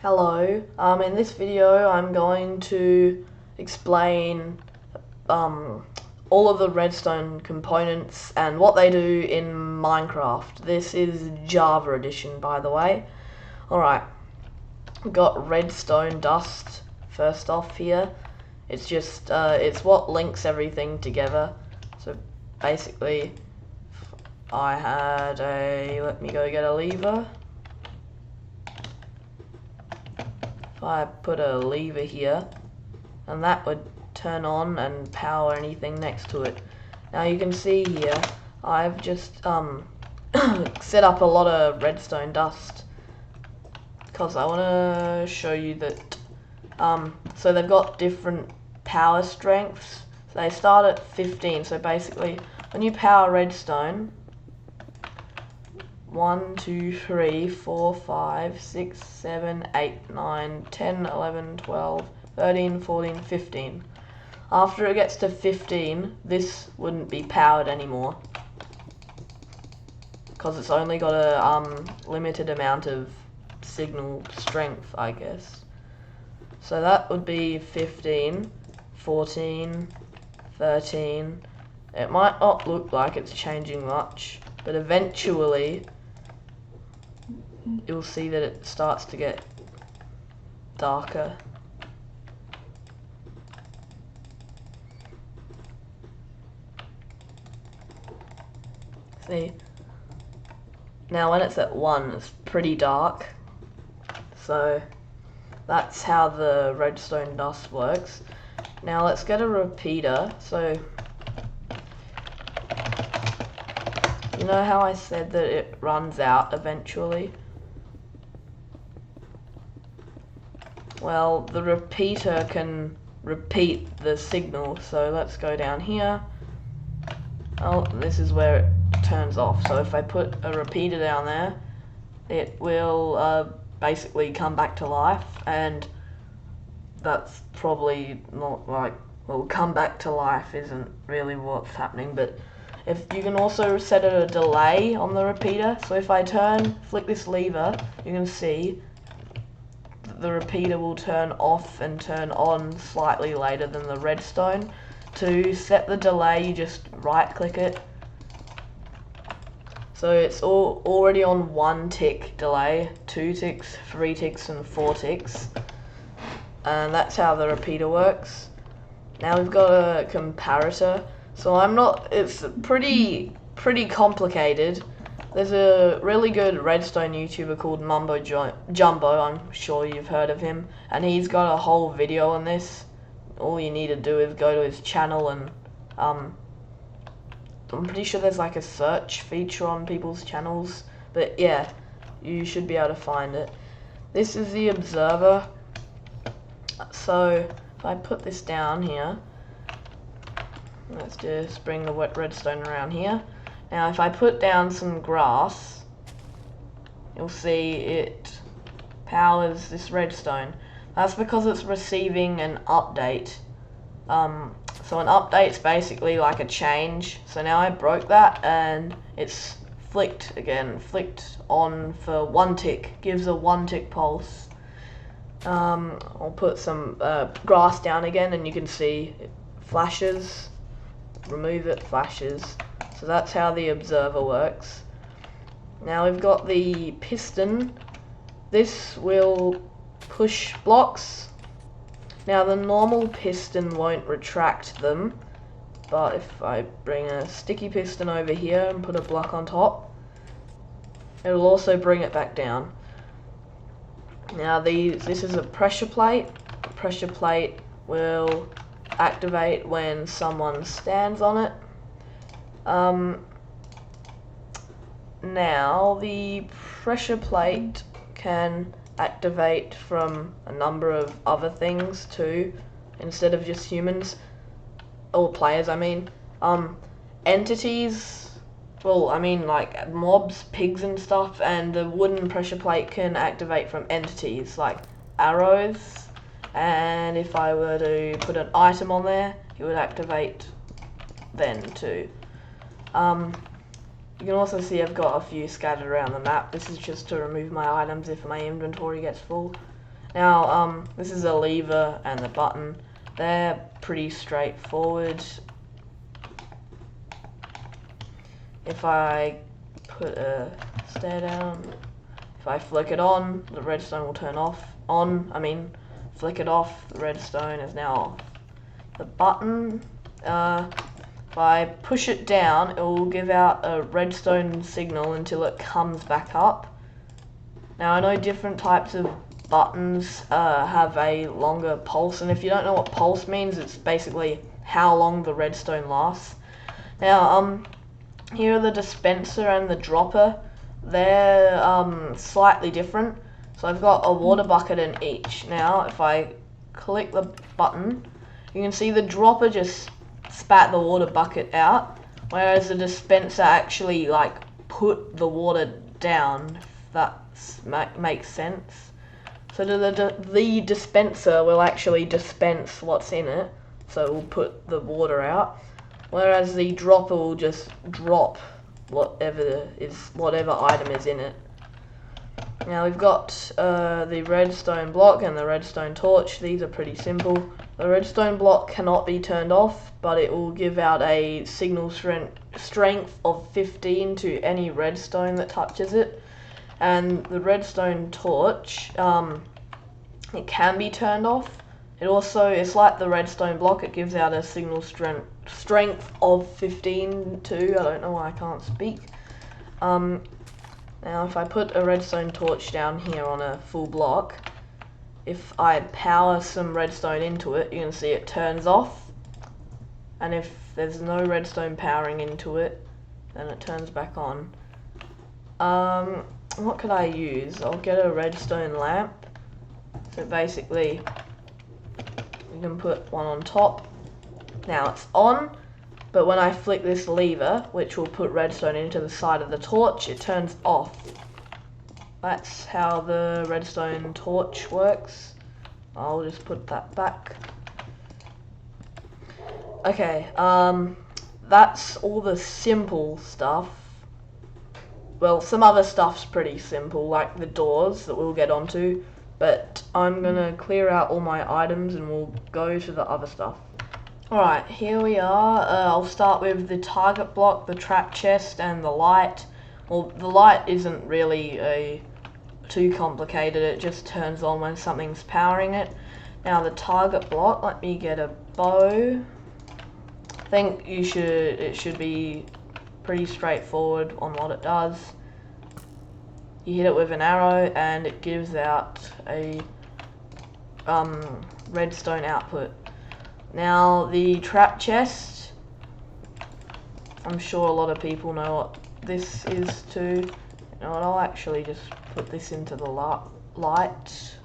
Hello, in this video I'm going to explain all of the redstone components and what they do in Minecraft. This is Java edition, by the way. Alright, we've got redstone dust first off here. It's just, it's what links everything together. So basically, I had let me go get a lever. I put a lever here, and that would turn on and power anything next to it. Now you can see here, I've just set up a lot of redstone dust because I want to show you that. So they've got different power strengths. So they start at 15. So basically, when you power redstone, 1, 2, 3, 4, 5, 6, 7, 8, 9, 10, 11, 12, 13, 14, 15. After it gets to 15, this wouldn't be powered anymore, because it's only got a limited amount of signal strength, I guess. So that would be 15, 14, 13. It might not look like it's changing much, but eventually you'll see that it starts to get darker. See? Now when it's at 1, it's pretty dark. So that's how the redstone dust works. Now let's get a repeater. So you know how I said that it runs out eventually? Well, the repeater can repeat the signal, so let's go down here. Oh, this is where it turns off. So if I put a repeater down there, it will basically come back to life, and that's probably not like, well, come back to life isn't really what's happening, but if you can also set a delay on the repeater. So if I flick this lever, you can see the repeater will turn off and turn on slightly later than the redstone. To set the delay, you just right click it. So it's already on 1 tick delay, 2 ticks, 3 ticks and 4 ticks. And that's how the repeater works. Now we've got a comparator. So it's pretty complicated. There's a really good redstone YouTuber called Mumbo Jumbo, I'm sure you've heard of him, and he's got a whole video on this. All you need to do is go to his channel, and I'm pretty sure there's like a search feature on people's channels, but yeah, you should be able to find it. This is the observer. So if I put this down here, let's just bring the wet redstone around here. Now if I put down some grass, you'll see it powers this redstone. That's because it's receiving an update. So an update's basically like a change. So now I broke that and it's flicked on for 1 tick, gives a 1 tick pulse. I'll put some grass down again and you can see it flashes, remove it, flashes. So that's how the observer works. Now we've got the piston. This will push blocks. Now the normal piston won't retract them, but if I bring a sticky piston over here and put a block on top, it'll also bring it back down. Now this is a pressure plate. The pressure plate will activate when someone stands on it. Now the pressure plate can activate from a number of other things too, instead of just humans, or players I mean. Entities, well I mean like mobs, pigs and stuff, and the wooden pressure plate can activate from entities like arrows, and if I were to put an item on there, it would activate then too. You can also see I've got a few scattered around the map. This is just to remove my items if my inventory gets full. Now, this is a lever and the button. They're pretty straightforward. If I put a stair down, if I flick it on, the redstone will turn off. Flick it off, the redstone is now off. The button, if I push it down, it will give out a redstone signal until it comes back up. Now, I know different types of buttons have a longer pulse, and if you don't know what pulse means, it's basically how long the redstone lasts. Now, here are the dispenser and the dropper. They're slightly different. So I've got a water bucket in each. Now, if I click the button, you can see the dropper just spat the water bucket out, whereas the dispenser actually put the water down. If that makes sense. So the dispenser will actually dispense what's in it, so it will put the water out, whereas the dropper will just drop whatever item is in it. Now we've got the redstone block and the redstone torch. These are pretty simple. The redstone block cannot be turned off, but it will give out a signal strength of 15 to any redstone that touches it. And the redstone torch, it can be turned off. It's like the redstone block, it gives out a signal strength of 15 too. I don't know why I can't speak. Now if I put a redstone torch down here on a full block, if I power some redstone into it, you can see it turns off. And if there's no redstone powering into it, then it turns back on. What could I use? I'll get a redstone lamp. So basically, you can put one on top. Now it's on, but when I flick this lever, which will put redstone into the side of the torch, it turns off. That's how the redstone torch works. I'll just put that back. Okay, that's all the simple stuff. Well, some other stuff's pretty simple, like the doors that we'll get onto, but I'm gonna clear out all my items and we'll go to the other stuff. Alright, here we are. I'll start with the target block, the trap chest, and the light. Well, the light isn't really too complicated, it just turns on when something's powering it. Now the target block, let me get a bow. I think it should be pretty straightforward on what it does. You hit it with an arrow and it gives out a redstone output. Now the trap chest, I'm sure a lot of people know what this is too. You know what, I'll actually just put this into the light.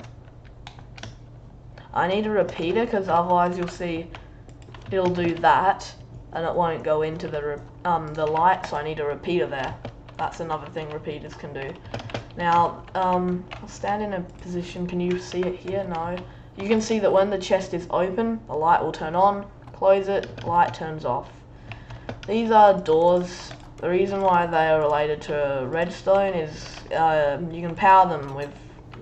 I need a repeater because otherwise you'll see it'll do that and it won't go into the light, so I need a repeater there. That's another thing repeaters can do. Now, I'll stand in a position, can you see it here? No. You can see that when the chest is open, the light will turn on, close it, light turns off. These are doors. The reason why they are related to redstone is you can power them with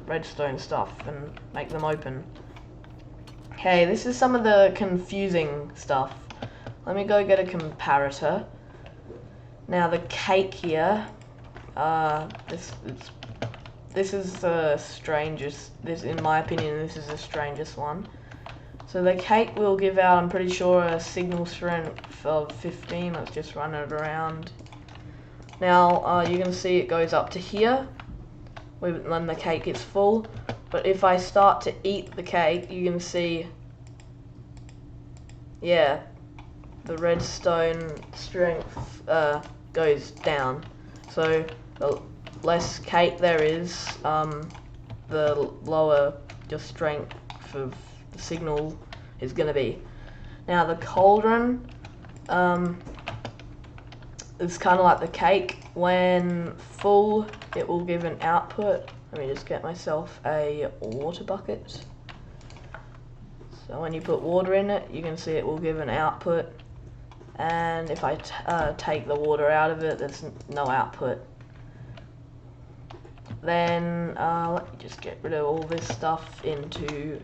redstone stuff and make them open. Okay, this is some of the confusing stuff. Let me go get a comparator. Now the cake here, this is the strangest, in my opinion, this is the strangest one. So the cake will give out, I'm pretty sure, a signal strength of 15. Let's just run it around. Now, you can see it goes up to here when the cake is full. But if I start to eat the cake, you can see, yeah, the redstone strength goes down. So the less cake there is, the lower your strength of the signal is going to be. Now the cauldron is kind of like the cake. When full, it will give an output. Let me just get myself a water bucket. So when you put water in it, you can see it will give an output. And if I take the water out of it, there's no output. Then let me just get rid of all this stuff into,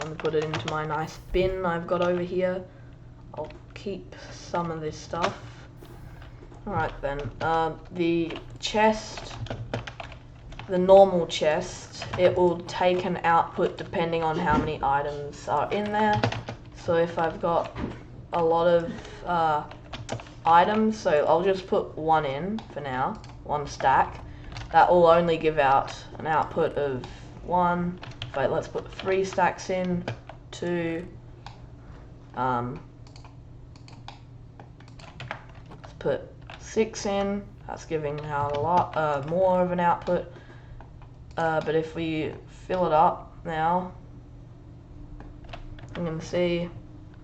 I'm gonna put it into my nice bin I've got over here. I'll keep some of this stuff. Alright then, the chest, the normal chest, it will take an output depending on how many items are in there. So if I've got a lot of items, so I'll just put one in for now, one stack. That will only give out an output of one. Wait, let's put 3 stacks in, 2, let's put 6 in, that's giving out a lot more of an output. But if we fill it up now, you can see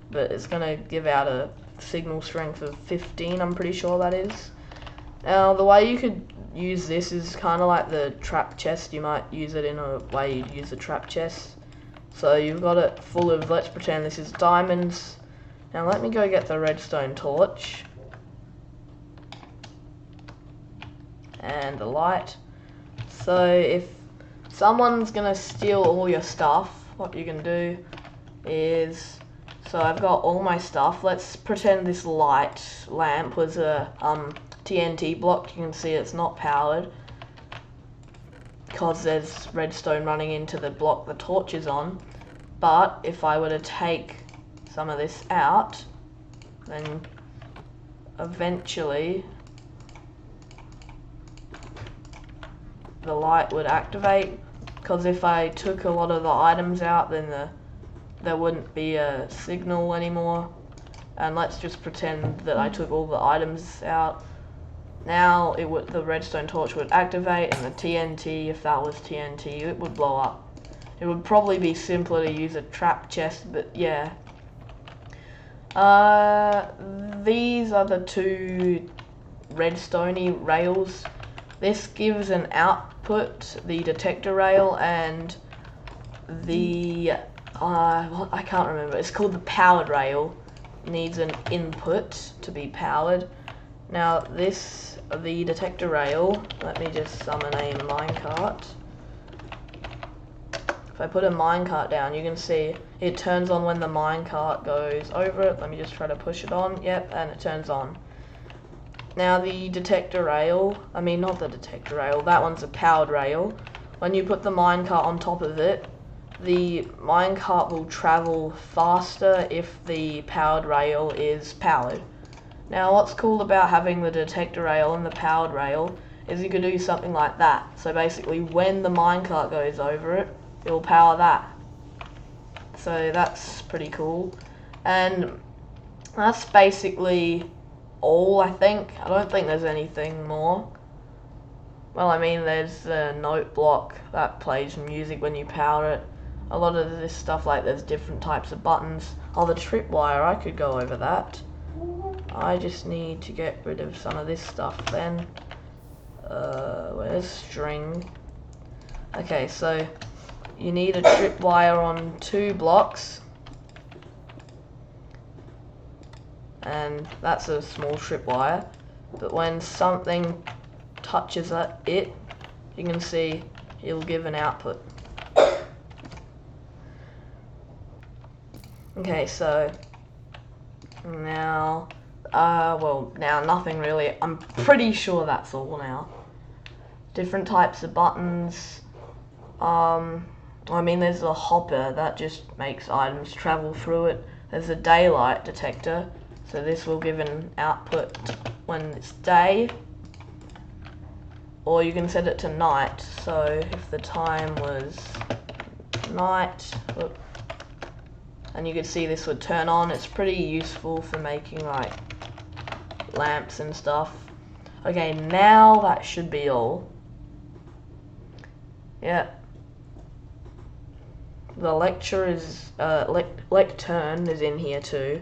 that it's going to give out a signal strength of 15, I'm pretty sure that is. Now the way you could use this is kind of like the trap chest. You might use it in a way you'd use a trap chest. So you've got it full of, let's pretend this is diamonds. Now let me go get the redstone torch and the light. So if someone's gonna steal all your stuff, what you can do is, so I've got all my stuff. Let's pretend this light lamp was a TNT block. You can see it's not powered because there's redstone running into the block the torch is on. But if I were to take some of this out, then eventually the light would activate, because if I took a lot of the items out, then there wouldn't be a signal anymore. And let's just pretend that I took all the items out. Now the redstone torch would activate, and the TNT, if that was TNT, it would blow up. It would probably be simpler to use a trap chest, but yeah. These are the 2 redstoney rails. This gives an output, the detector rail, and the I can't remember. It's called the powered rail. Needs an input to be powered. Now the detector rail, let me just summon a minecart. If I put a minecart down, you can see it turns on when the minecart goes over it. Let me just try to push it on. Yep, and it turns on. Now the detector rail, I mean not the detector rail, that one's a powered rail. When you put the minecart on top of it, the minecart will travel faster if the powered rail is powered. Now what's cool about having the detector rail and the powered rail is you can do something like that. So basically when the minecart goes over it, it will power that. So that's pretty cool. And that's basically all, I think. I don't think there's anything more. Well, I mean, there's the note block that plays music when you power it. A lot of this stuff, like there's different types of buttons. Oh, the tripwire, I could go over that. I just need to get rid of some of this stuff then. Where's string? Okay, so you need a tripwire on 2 blocks. And that's a small tripwire. But when something touches it, you can see it'll give an output. Okay, so now, well, now nothing really. I'm pretty sure that's all now. Different types of buttons. I mean, there's a hopper that just makes items travel through it. There's a daylight detector, so this will give an output when it's day. Or you can set it to night, so if the time was night, and you can see this would turn on. It's pretty useful for making like lamps and stuff. Okay, now that should be all. Yeah. The lecture is, lectern is in here too.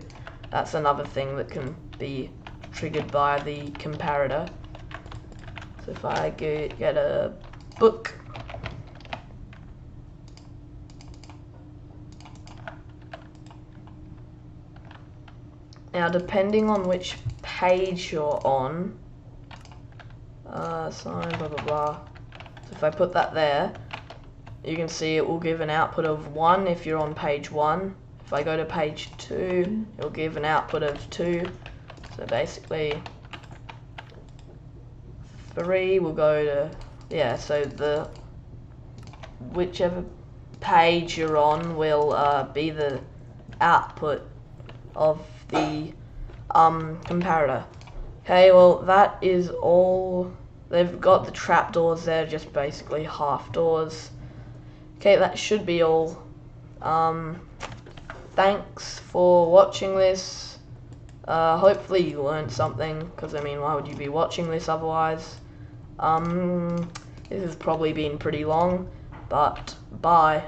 That's another thing that can be triggered by the comparator. So if I get a book, now depending on which page you're on, sign blah blah blah. if I put that there, you can see it will give an output of 1 if you're on page 1. If I go to page 2, it'll give an output of 2. So basically 3 will go to, yeah, so the whichever page you're on will be the output of the comparator. Okay, well that is all. They've got the trapdoors there, just basically half doors. Okay, that should be all. Thanks for watching this. Hopefully you learned something, because I mean, why would you be watching this otherwise? This has probably been pretty long, but bye.